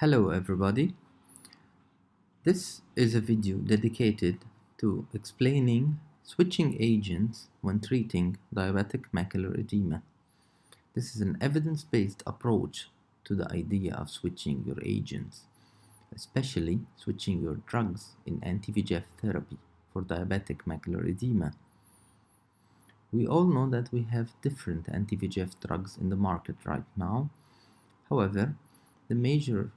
Hello everybody. This is a video dedicated to explaining switching agents when treating diabetic macular edema. This is an evidence-based approach to the idea of switching your agents, especially switching your drugs in anti-VEGF therapy for diabetic macular edema. We all know that we have different anti-VEGF drugs in the market right now. However, the major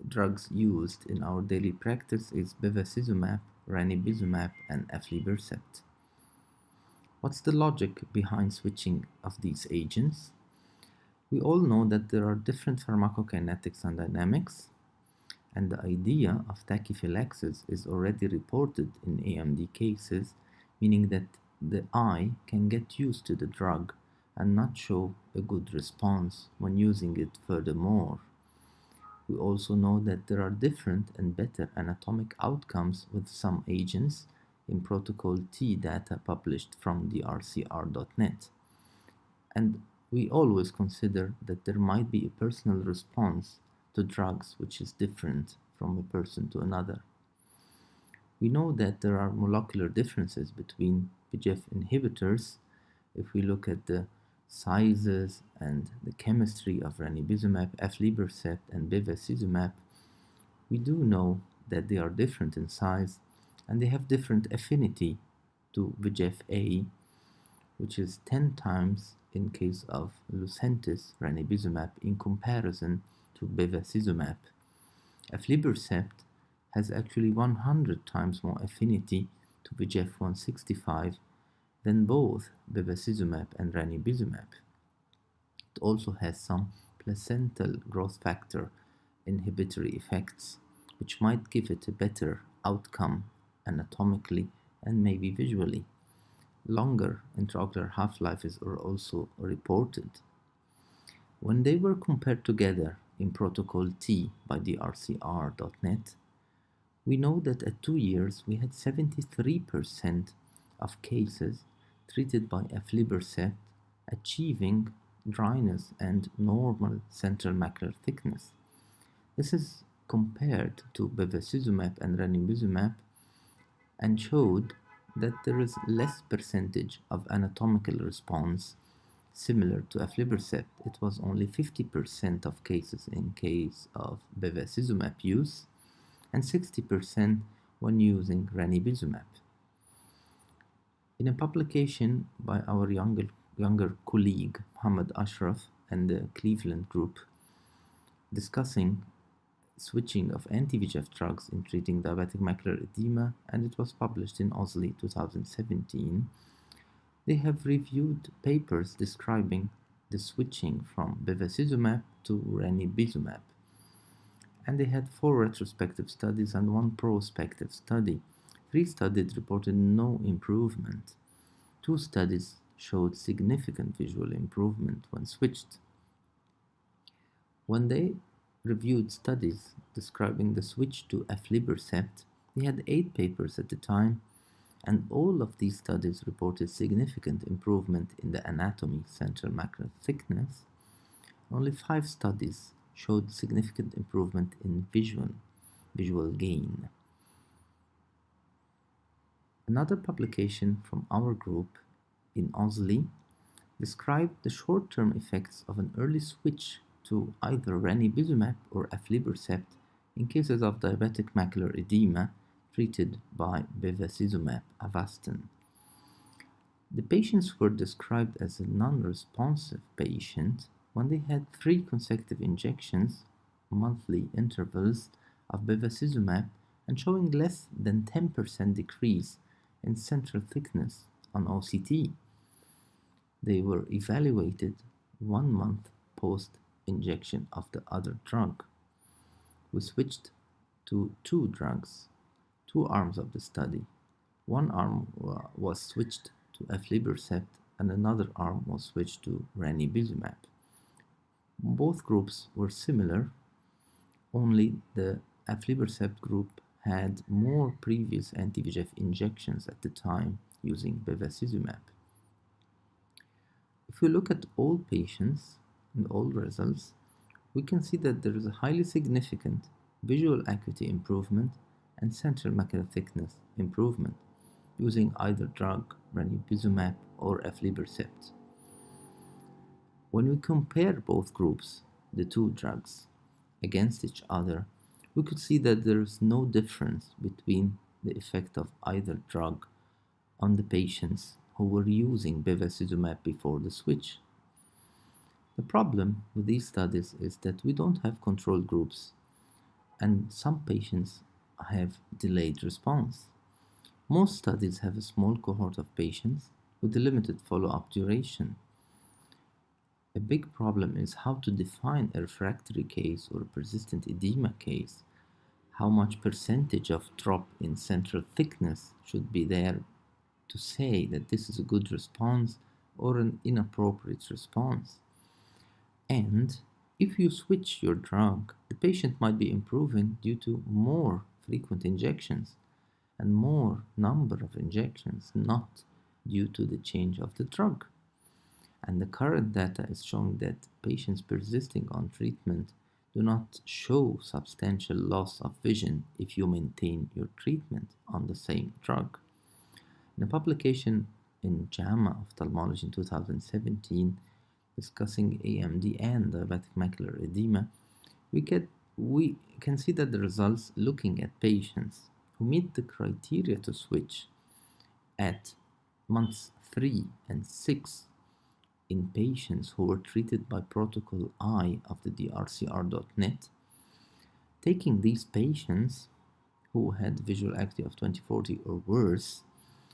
drugs used in our daily practice is bevacizumab, ranibizumab, and aflibercept. What's the logic behind switching of these agents? We all know that there are different pharmacokinetics and dynamics, and the idea of tachyphylaxis is already reported in AMD cases, meaning that the eye can get used to the drug and not show a good response when using it furthermore. We also know that there are different and better anatomic outcomes with some agents in Protocol T data published from the RCR.net. And we always consider that there might be a personal response to drugs which is different from a person to another. We know that there are molecular differences between VEGF inhibitors. If we look at the sizes and the chemistry of ranibizumab, aflibercept, and bevacizumab, we do know that they are different in size and they have different affinity to VEGF-A, which is 10 times in case of Lucentis ranibizumab in comparison to bevacizumab. Aflibercept has actually 100 times more affinity to VEGF-165 than both bevacizumab and ranibizumab. It also has some placental growth factor inhibitory effects, which might give it a better outcome anatomically and maybe visually. Longer intraocular half-lives are also reported. When they were compared together in Protocol T by the RCR.net, we know that at 2 years we had 73% of cases treated by aflibercept achieving dryness and normal central macular thickness. This is compared to bevacizumab and ranibizumab and showed that there is less percentage of anatomical response similar to aflibercept. It was only 50% of cases in case of bevacizumab use and 60% when using ranibizumab. In a publication by our younger colleague Muhammad Ashraf and the Cleveland group discussing switching of anti-VEGF drugs in treating diabetic macular edema, and it was published in OSLI 2017, they have reviewed papers describing the switching from bevacizumab to ranibizumab. And they had 4 retrospective studies and 1 prospective study. 3 studies reported no improvement. 2 studies showed significant visual improvement when switched. When they reviewed studies describing the switch to aflibercept, they had 8 papers at the time, and all of these studies reported significant improvement in the anatomy, central macular thickness. Only 5 studies showed significant improvement in visual gain. Another publication from our group in OSLI described the short-term effects of an early switch to either ranibizumab or aflibercept in cases of diabetic macular edema treated by bevacizumab Avastin. The patients were described as a non-responsive patient when they had 3 consecutive injections, monthly intervals of bevacizumab, and showing less than 10% decrease in central thickness on OCT. They were evaluated 1 month post-injection of the other drug. We switched to 2 drugs, 2 arms of the study. One arm was switched to aflibercept and another arm was switched to ranibizumab. Both groups were similar, only the aflibercept group had more previous anti-VEGF injections at the time using bevacizumab. If we look at all patients and all results, we can see that there is a highly significant visual acuity improvement and central macular thickness improvement using either drug, ranibizumab or aflibercept. When we compare both groups, the two drugs, against each other, we could see that there is no difference between the effect of either drug on the patients who were using bevacizumab before the switch. The problem with these studies is that we don't have control groups, and some patients have delayed response. Most studies have a small cohort of patients with a limited follow-up duration. A big problem is how to define a refractory case or a persistent edema case. How much percentage of drop in central thickness should be there to say that this is a good response or an inappropriate response? And if you switch your drug, the patient might be improving due to more frequent injections and more number of injections, not due to the change of the drug. And the current data is showing that patients persisting on treatment do not show substantial loss of vision if you maintain your treatment on the same drug. In a publication in JAMA Ophthalmology in 2017 discussing AMD and diabetic macular edema, we can see that the results looking at patients who meet the criteria to switch at months 3 and 6 in patients who were treated by protocol I of the drcr.net, taking these patients who had visual acuity of 20/40 or worse,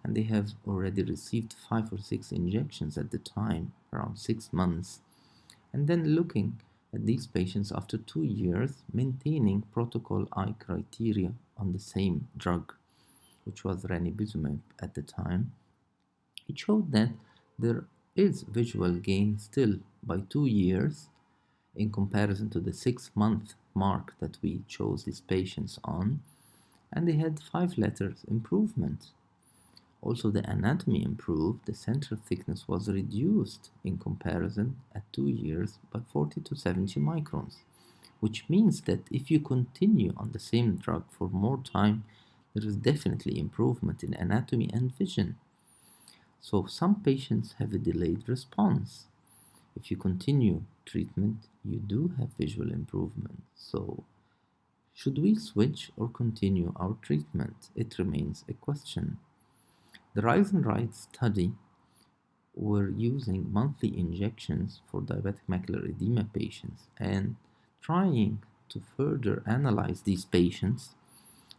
and they have already received 5 or 6 injections at the time, around 6 months, and then looking at these patients after 2 years maintaining protocol I criteria on the same drug, which was ranibizumab at the time, it showed that there is visual gain still by 2 years in comparison to the 6-month mark that we chose these patients on, and they had 5 letters improvement. Also, the anatomy improved. The central thickness was reduced in comparison at 2 years by 40 to 70 microns, which means that if you continue on the same drug for more time, there is definitely improvement in anatomy and vision. So some patients have a delayed response. If you continue treatment, you do have visual improvement. So should we switch or continue our treatment? It remains a question. The Rise and Ride study were using monthly injections for diabetic macular edema patients and trying to further analyze these patients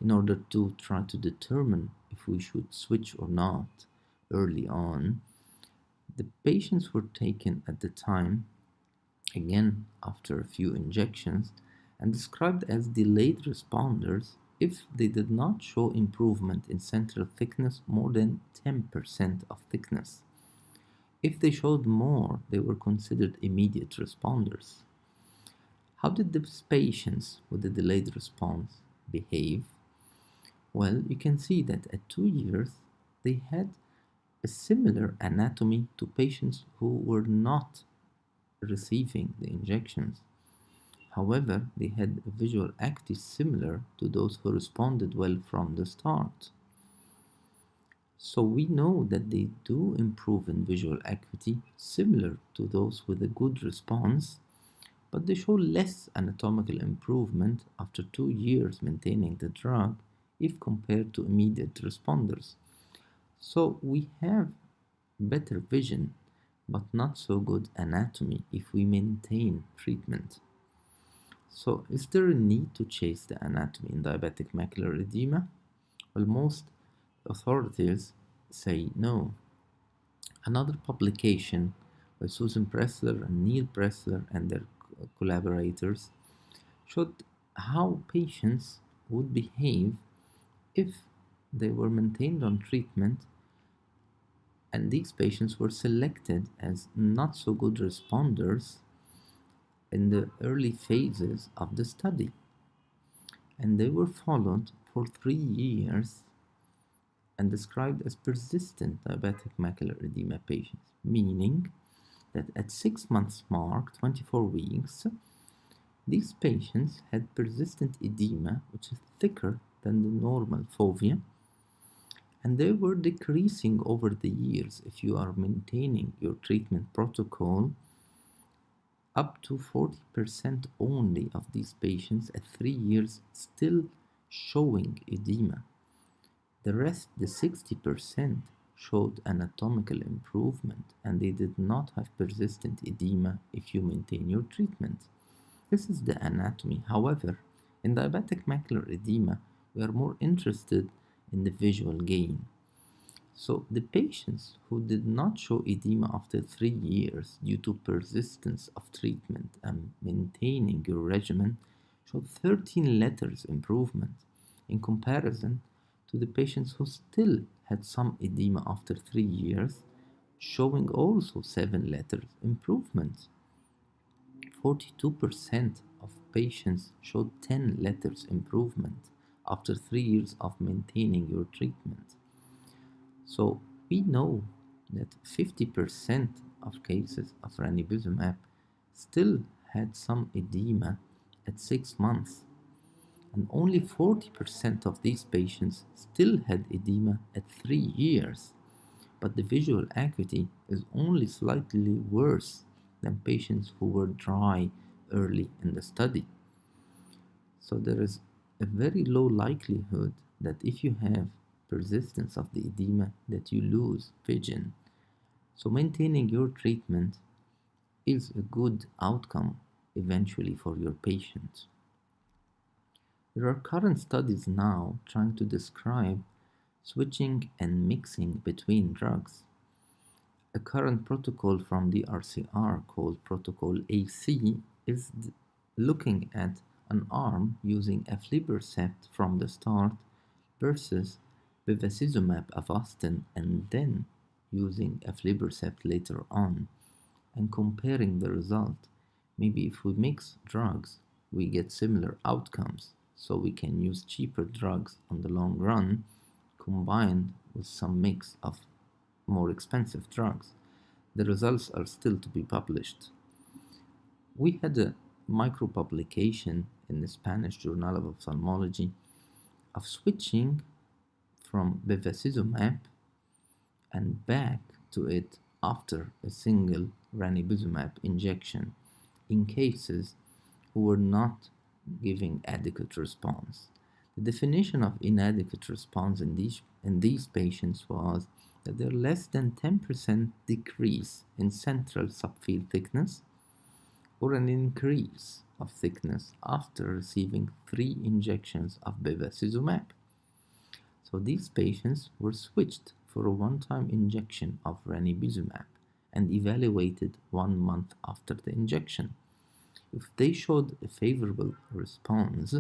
in order to try to determine if we should switch or not early on. The patients were taken at the time, again after a few injections, and described as delayed responders if they did not show improvement in central thickness more than 10% of thickness. If they showed more, they were considered immediate responders. How did these patients with a delayed response behave? Well, you can see that at 2 years they had a similar anatomy to patients who were not receiving the injections. However, they had a visual acuity similar to those who responded well from the start. So we know that they do improve in visual acuity similar to those with a good response, but they show less anatomical improvement after 2 years maintaining the drug if compared to immediate responders. So we have better vision, but not so good anatomy if we maintain treatment. So is there a need to chase the anatomy in diabetic macular edema? Well, most authorities say no. Another publication by Susan Pressler and Neil Pressler and their collaborators showed how patients would behave if they were maintained on treatment, and these patients were selected as not so good responders in the early phases of the study, and they were followed for 3 years and described as persistent diabetic macular edema patients, meaning that at 6 months mark, 24 weeks, These patients had persistent edema, which is thicker than the normal fovea, and they were decreasing over the years if you are maintaining your treatment protocol. Up to 40% only of these patients at 3 years still showing edema. The rest, the 60%, showed anatomical improvement, and they did not have persistent edema if you maintain your treatment. This is the anatomy. However, in diabetic macular edema, we are more interested in the visual gain. So the patients who did not show edema after 3 years due to persistence of treatment and maintaining your regimen showed 13 letters improvement in comparison to the patients who still had some edema after 3 years, showing also 7 letters improvement. 42% of patients showed 10 letters improvement after 3 years of maintaining your treatment. So we know that 50% of cases of ranibizumab still had some edema at 6 months, and only 40% of these patients still had edema at 3 years, but the visual acuity is only slightly worse than patients who were dry early in the study. So there is a very low likelihood that if you have persistence of the edema that you lose vision. So maintaining your treatment is a good outcome eventually for your patient. There are current studies now trying to describe switching and mixing between drugs. A current protocol from the RCR called Protocol AC is looking at an arm using aflibercept from the start versus bevacizumab Avastin and then using aflibercept later on and comparing the result. Maybe if we mix drugs, we get similar outcomes, so we can use cheaper drugs on the long run combined with some mix of more expensive drugs. The results are still to be published. We had a micro publication in the Spanish Journal of Ophthalmology of switching from bevacizumab and back to it after a single ranibizumab injection in cases who were not giving adequate response. The definition of inadequate response in these patients was that there less than 10% decrease in central subfield thickness or an increase of thickness after receiving 3 injections of bevacizumab. So these patients were switched for a one-time injection of ranibizumab and evaluated 1 month after the injection. If they showed a favorable response,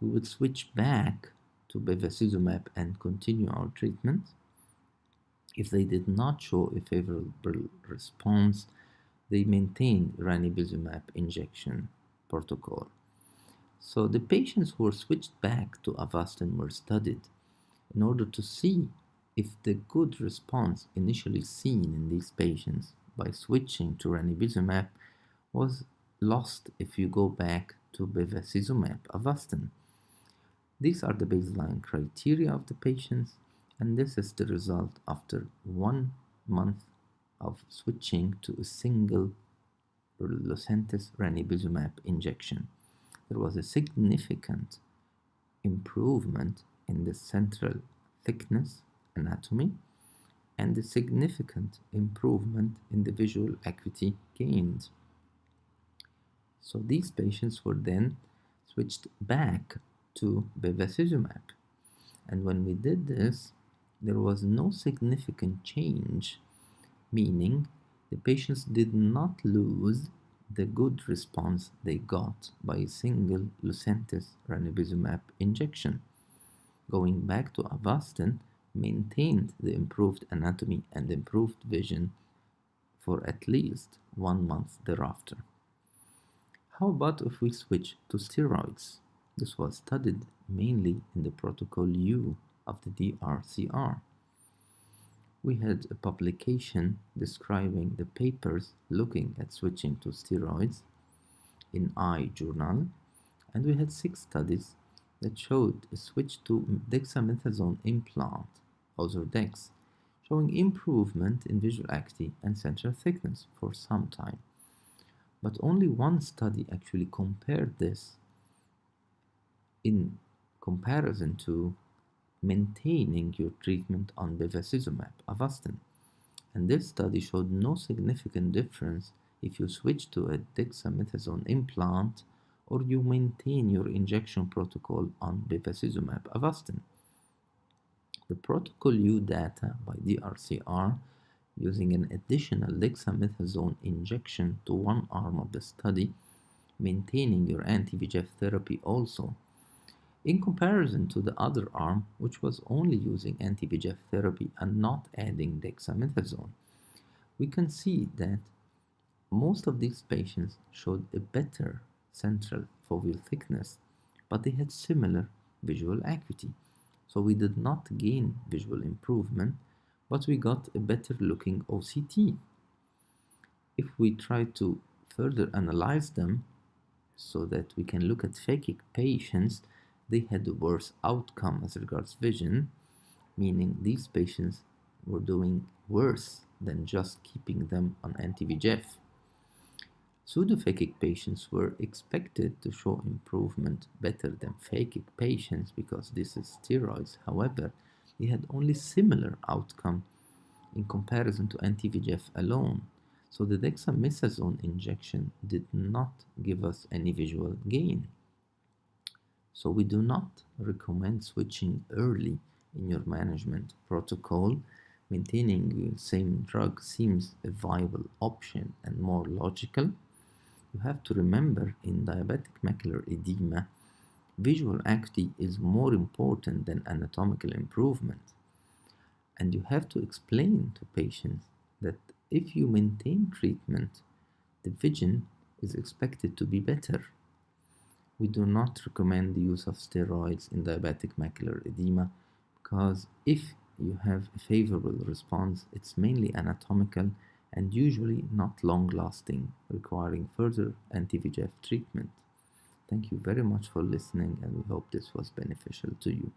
we would switch back to bevacizumab and continue our treatment. If they did not show a favorable response, they maintained ranibizumab injection protocol. So the patients who were switched back to Avastin were studied in order to see if the good response initially seen in these patients by switching to ranibizumab was lost if you go back to bevacizumab Avastin. These are the baseline criteria of the patients, and this is the result after 1 month of switching to a single Lucentis ranibizumab injection. There was a significant improvement in the central thickness anatomy and a significant improvement in the visual acuity gained. So these patients were then switched back to bevacizumab, and when we did this, there was no significant change, meaning the patients did not lose the good response they got by a single Lucentis ranibizumab injection. Going back to Avastin maintained the improved anatomy and improved vision for at least 1 month thereafter. How about if we switch to steroids? This was studied mainly in the Protocol U of the DRCR. We had a publication describing the papers looking at switching to steroids, in iJournal, and we had 6 studies that showed a switch to dexamethasone implant, Ozurdex, showing improvement in visual acuity and central thickness for some time. But only one study actually compared this in comparison to maintaining your treatment on bevacizumab, Avastin. And this study showed no significant difference if you switch to a dexamethasone implant or you maintain your injection protocol on bevacizumab, Avastin. The Protocol U data by DRCR using an additional dexamethasone injection to one arm of the study, maintaining your anti-VEGF therapy also, in comparison to the other arm, which was only using anti-VEGF therapy and not adding dexamethasone, we can see that most of these patients showed a better central foveal thickness, but they had similar visual acuity. So we did not gain visual improvement, but we got a better looking OCT. If we try to further analyze them so that we can look at phakic patients, they had a worse outcome as regards vision, meaning these patients were doing worse than just keeping them on anti-VEGF. Pseudophakic patients were expected to show improvement better than phakic patients because this is steroids. However, they had only similar outcome in comparison to anti-VEGF alone. So the dexamethasone injection did not give us any visual gain. So we do not recommend switching early in your management protocol. Maintaining the same drug seems a viable option and more logical. You have to remember, in diabetic macular edema, visual acuity is more important than anatomical improvement. And you have to explain to patients that if you maintain treatment, the vision is expected to be better. We do not recommend the use of steroids in diabetic macular edema because if you have a favorable response, it's mainly anatomical and usually not long-lasting, requiring further anti-VEGF treatment. Thank you very much for listening, and we hope this was beneficial to you.